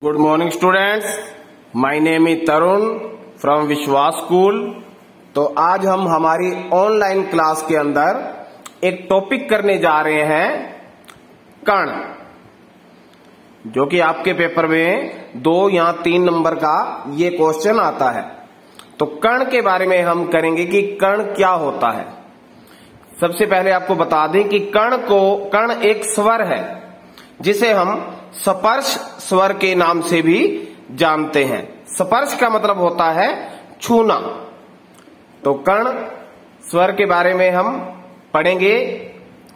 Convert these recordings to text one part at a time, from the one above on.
Good morning students, my name is Tarun from विश्वास school. तो आज हम हमारी ऑनलाइन क्लास के अंदर एक टॉपिक करने जा रहे हैं कण, जो कि आपके पेपर में 2 या 3 नंबर का ये क्वेश्चन आता है। तो कण के बारे में हम करेंगे कि कण क्या होता है। सबसे पहले आपको बता दें कि कण एक स्वर है जिसे हम स्पर्श स्वर के नाम से भी जानते हैं। स्पर्श का मतलब होता है छूना। तो कण स्वर के बारे में हम पढ़ेंगे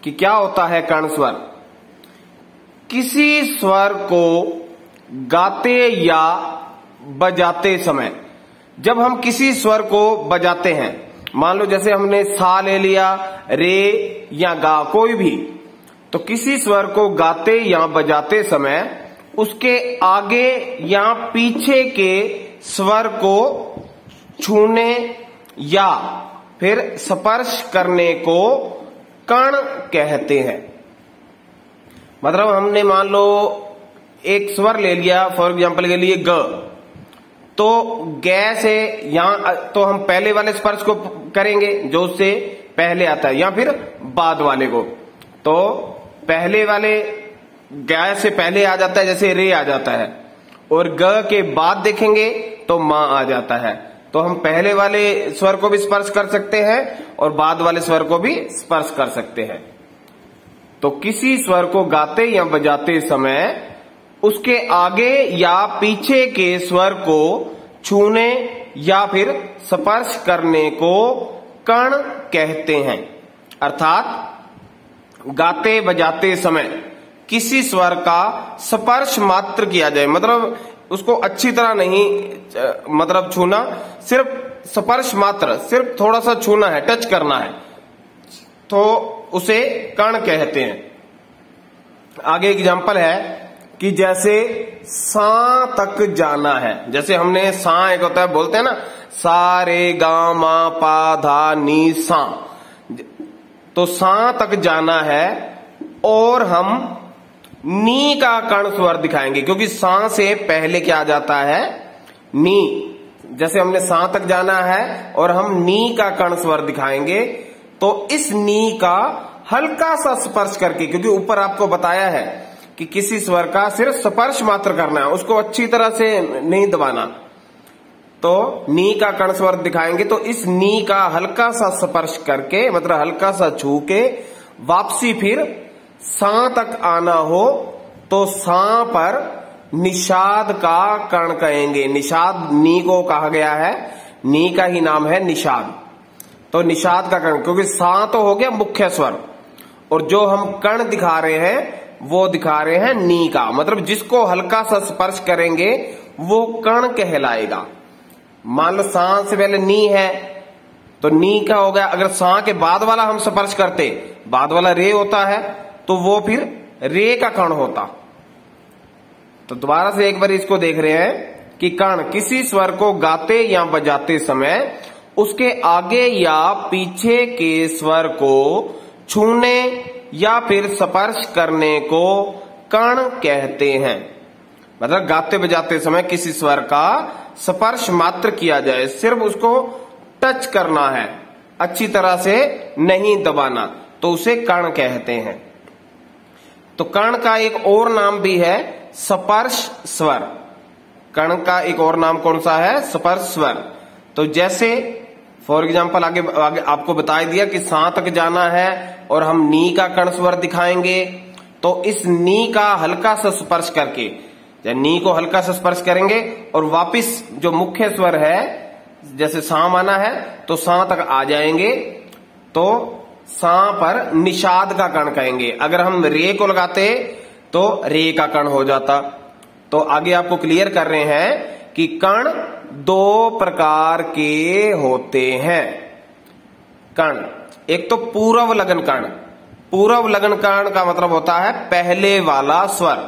कि क्या होता है कण स्वर। किसी स्वर को गाते या बजाते समय, जब हम किसी स्वर को बजाते हैं, मान लो जैसे हमने सा ले लिया, रे या गा, कोई भी, तो किसी स्वर को गाते या बजाते समय उसके आगे या पीछे के स्वर को छूने या फिर स्पर्श करने को कण कहते हैं। मतलब हमने मान लो एक स्वर ले लिया, फॉर एग्जांपल के लिए ग, तो ग से यहां तो हम पहले वाले स्पर्श को करेंगे जो उससे पहले आता है, या फिर बाद वाले को। तो पहले वाले ग से पहले आ जाता है, जैसे रे आ जाता है, और ग के बाद देखेंगे तो मां आ जाता है। तो हम पहले वाले स्वर को भी स्पर्श कर सकते हैं और बाद वाले स्वर को भी स्पर्श कर सकते हैं। तो किसी स्वर को गाते या बजाते समय उसके आगे या पीछे के स्वर को छूने या फिर स्पर्श करने को कण कहते हैं। अर्थात गाते बजाते समय किसी स्वर का स्पर्श मात्र किया जाए, मतलब उसको अच्छी तरह नहीं मतलब छूना, सिर्फ स्पर्श मात्र, सिर्फ थोड़ा सा छूना है, टच करना है, तो उसे कण कहते हैं। आगे एग्जांपल है कि जैसे सा तक जाना है। जैसे हमने सा एक होता है, बोलते हैं ना, सा रे गा मा पा धा नी सा, तो सा तक जाना है और हम नी का कण स्वर दिखाएंगे, क्योंकि सा से पहले क्या आ जाता है, नी। जैसे हमने सा तक जाना है और हम नी का कण स्वर दिखाएंगे, तो इस नी का हल्का सा स्पर्श करके, क्योंकि ऊपर आपको बताया है कि किसी स्वर का सिर्फ स्पर्श मात्र करना है, उसको अच्छी तरह से नहीं दबाना, तो नी का कण स्वर दिखाएंगे। तो इस नी का हल्का सा स्पर्श करके, मतलब हल्का सा छू के वापसी फिर सा तक आना हो, तो सा पर निषाद का कण कहेंगे। निषाद नी को कहा गया है, नी का ही नाम है निषाद। तो निषाद का कण, क्योंकि सा तो हो गया मुख्य स्वर, और जो हम कण दिखा रहे हैं वो दिखा रहे हैं नी का, मतलब जिसको हल्का सा स्पर्श करेंगे वो कण कहलाएगा। मान लो सा से पहले नी है तो नी का हो गया। अगर सा के बाद वाला हम स्पर्श करते, बाद वाला रे होता है, तो वो फिर रे का कण होता। तो दोबारा से एक बार इसको देख रहे हैं कि कण किसी स्वर को गाते या बजाते समय उसके आगे या पीछे के स्वर को छूने या फिर स्पर्श करने को कण कहते हैं। मतलब गाते बजाते समय किसी स्वर का स्पर्श मात्र किया जाए, सिर्फ उसको टच करना है, अच्छी तरह से नहीं दबाना, तो उसे कण कहते हैं। तो कण का एक और नाम भी है स्पर्श स्वर। कण का एक और नाम कौन सा है? स्पर्श स्वर। तो जैसे फॉर एग्जांपल आगे आपको बता दिया कि सा तक जाना है और हम नी का कण स्वर दिखाएंगे, तो इस नी का हल्का सा स्पर्श करके, जब नी को हल्का सा स्पर्श करेंगे और वापिस जो मुख्य स्वर है, जैसे सा माना है तो सा तक आ जाएंगे, तो सा पर निषाद का कण कहेंगे। अगर हम रे को लगाते तो रे का कण हो जाता। तो आगे आपको क्लियर कर रहे हैं कि कण 2 प्रकार के होते हैं। कण, एक तो पूर्व लगन कण। पूर्व लगन कण का मतलब होता है पहले वाला स्वर,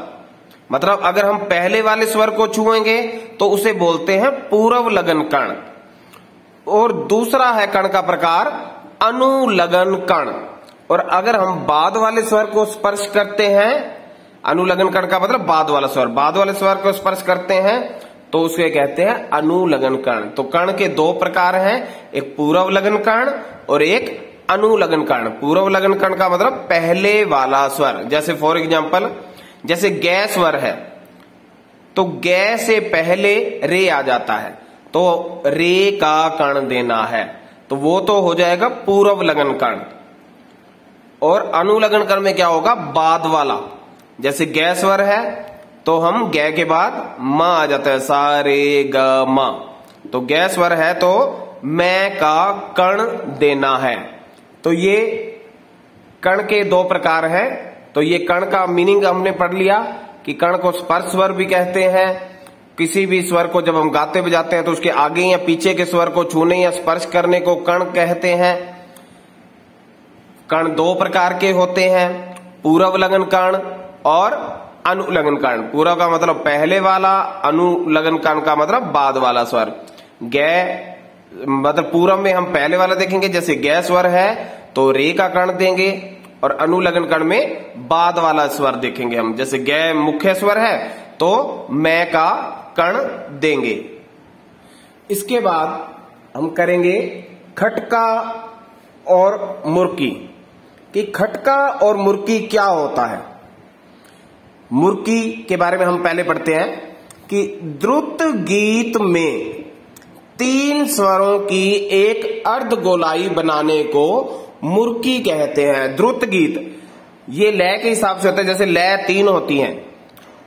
मतलब अगर हम पहले वाले स्वर को छुएंगे तो उसे बोलते हैं पूर्व लगन कण। और दूसरा है कण का प्रकार अनुलगन कण। और अगर हम बाद वाले स्वर को स्पर्श करते हैं अनुलग्न कण का मतलब बाद वाला स्वर, बाद वाले स्वर को स्पर्श करते हैं तो उसे कहते हैं अनुलग्न कण। तो कण के दो प्रकार हैं, एक पूर्व लग्न कण और एक अनुलग्न कण। पूर्व लग्न कण का मतलब पहले वाला स्वर, जैसे फॉर एग्जाम्पल जैसे ग स्वर है तो ग से पहले रे आ जाता है तो रे का कण देना है, तो वो तो हो जाएगा पूर्व लग्न कण। और अनुलग्न कण में क्या होगा, बाद वाला। जैसे ग स्वर है तो हम ग के बाद म आ जाता है, सा रे ग म। तो ग स्वर है तो मैं का कण देना है। तो ये कण के दो प्रकार हैं। तो ये कण का मीनिंग हमने पढ़ लिया कि कण को स्पर्श स्वर भी कहते हैं। किसी भी स्वर को जब हम गाते बजाते हैं तो उसके आगे या पीछे के स्वर को छूने या स्पर्श करने को कण कहते हैं। कण दो प्रकार के होते हैं, पूर्व लग्न कण और अनुलग्न कण। पूर्व का मतलब पहले वाला, अनुलग्न कण का मतलब बाद वाला स्वर। ग मतलब पूर्व में हम पहले वाला देखेंगे, जैसे ग स्वर है तो रे का कण देंगे, और अनुलग्न कण में बाद वाला स्वर देखेंगे हम। जैसे ग मुख्य स्वर है तो मैं का कण देंगे। इसके बाद हम करेंगे खटका और मुर्की, कि खटका और मुर्की क्या होता है। मुर्की के बारे में हम पहले पढ़ते हैं कि द्रुत गीत में 3 स्वरों की एक अर्ध गोलाई बनाने को मुर्की कहते हैं। द्रुत गीत ये लय के हिसाब से होता है, जैसे लय 3 होती हैं।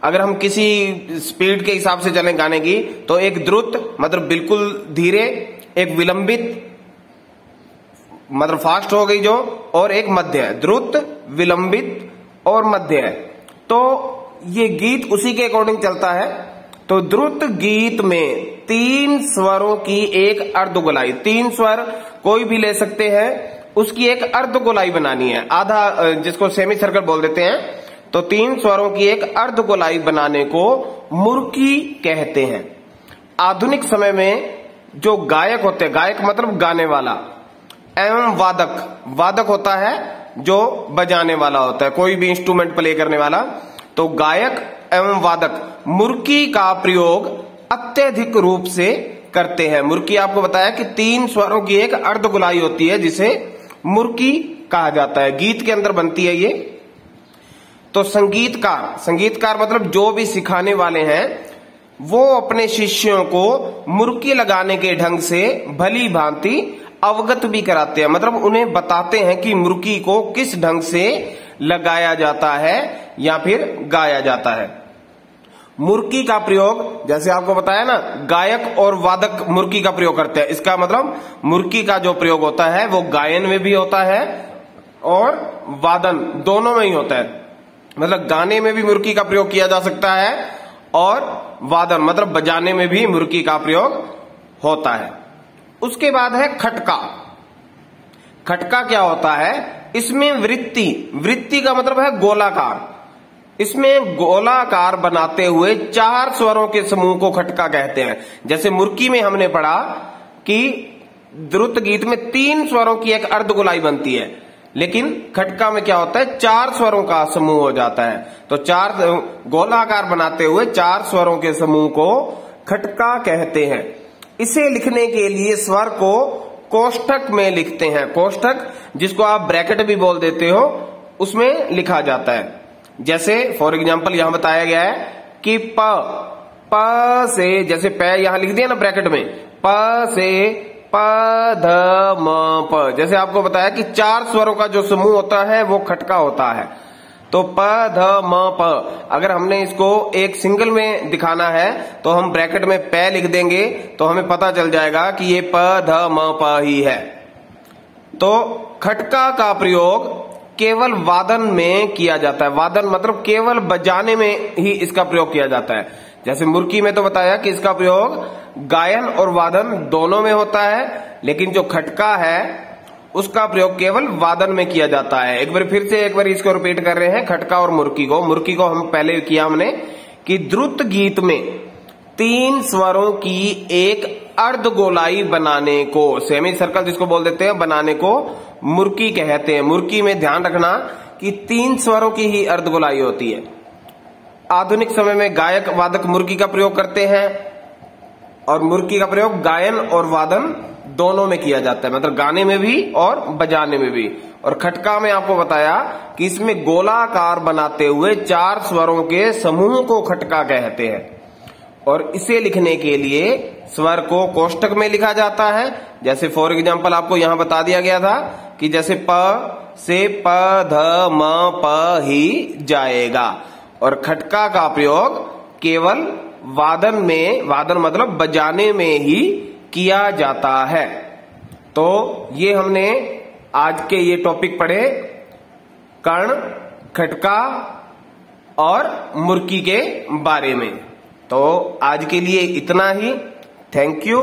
अगर हम किसी स्पीड के हिसाब से चलें गाने की तो एक द्रुत मतलब बिल्कुल धीरे, एक विलंबित मतलब फास्ट हो गई जो, और एक मध्य है। द्रुत, विलंबित और मध्य है। तो ये गीत उसी के अकॉर्डिंग चलता है। तो द्रुत गीत में 3 स्वरों की एक अर्ध गोलाई, 3 स्वर कोई भी ले सकते हैं, उसकी एक अर्ध गोलाई बनानी है, आधा, जिसको सेमी सर्कल बोल देते हैं। तो 3 स्वरों की एक अर्ध गोलाई बनाने को मुर्की कहते हैं। आधुनिक समय में जो गायक होते हैं, गायक मतलब गाने वाला, एवं वादक, वादक होता है जो बजाने वाला होता है, कोई भी इंस्ट्रूमेंट प्ले करने वाला। तो गायक एवं वादक मुर्की का प्रयोग अत्यधिक रूप से करते हैं। मुर्की आपको बताया कि 3 स्वरों की एक अर्ध गोलाई होती है जिसे मुर्की कहा जाता है, गीत के अंदर बनती है ये। तो संगीतकार, संगीतकार मतलब जो भी सिखाने वाले हैं वो अपने शिष्यों को मुर्की लगाने के ढंग से भली भांति अवगत भी कराते हैं, मतलब उन्हें बताते हैं कि मुर्की को किस ढंग से लगाया जाता है या फिर गाया जाता है। मुर्की का प्रयोग जैसे आपको बताया ना, गायक और वादक मुर्की का प्रयोग करते हैं। इसका मतलब मुर्की का जो प्रयोग होता है वो गायन में भी होता है और वादन दोनों में ही होता है। मतलब गाने में भी मुर्की का प्रयोग किया जा सकता है और वादन मतलब बजाने में भी मुर्की का प्रयोग होता है। उसके बाद है खटका। खटका क्या होता है, इसमें वृत्ति, वृत्ति का मतलब है गोलाकार, इसमें गोलाकार बनाते हुए 4 स्वरों के समूह को खटका कहते हैं। जैसे मुर्की में हमने पढ़ा कि द्रुत गीत में 3 स्वरों की एक अर्ध गोलाई बनती है, लेकिन खटका में क्या होता है 4 स्वरों का समूह हो जाता है। तो 4 गोलाकार बनाते हुए 4 स्वरों के समूह को खटका कहते हैं। इसे लिखने के लिए स्वर को कोष्ठक में लिखते हैं। कोष्ठक जिसको आप ब्रैकेट भी बोल देते हो, उसमें लिखा जाता है। जैसे फॉर एग्जाम्पल यहां बताया गया है कि प से, जैसे प यहां लिख दिया ना ब्रैकेट में, प से प ध म प, जैसे आपको बताया कि 4 स्वरों का जो समूह होता है वो खटका होता है। तो प ध म प, अगर हमने इसको एक सिंगल में दिखाना है तो हम ब्रैकेट में प लिख देंगे तो हमें पता चल जाएगा कि ये प ध म प ही है। तो खटका का प्रयोग केवल वादन में किया जाता है। वादन मतलब केवल बजाने में ही इसका प्रयोग किया जाता है। जैसे मुर्की में तो बताया कि इसका प्रयोग गायन और वादन दोनों में होता है, लेकिन जो खटका है उसका प्रयोग केवल वादन में किया जाता है। एक बार फिर से एक बार इसको रिपीट कर रहे हैं, खटका और मुर्की को। मुर्की को हम पहले किया हमने कि द्रुत गीत में 3 स्वरों की एक अर्ध गोलाई बनाने को, सेमी सर्कल जिसको बोल देते हैं, बनाने को मुर्की कहते हैं। मुर्की में ध्यान रखना कि 3 स्वरों की ही अर्ध गोलाई होती है। आधुनिक समय में गायक वादक मुर्की का प्रयोग करते हैं और मुर्की का प्रयोग गायन और वादन दोनों में किया जाता है, मतलब गाने में भी और बजाने में भी। और खटका में आपको बताया कि इसमें गोलाकार बनाते हुए 4 स्वरों के समूह को खटका कहते हैं और इसे लिखने के लिए स्वर को कोष्टक में लिखा जाता है। जैसे फॉर एग्जाम्पल आपको यहां बता दिया गया था कि जैसे प से प ध म प ही जाएगा। और खटका का प्रयोग केवल वादन में, वादन मतलब बजाने में ही किया जाता है। तो ये हमने आज के ये टॉपिक पढ़े, कर्ण, खटका और मुर्की के बारे में। तो आज के लिए इतना ही। Thank you.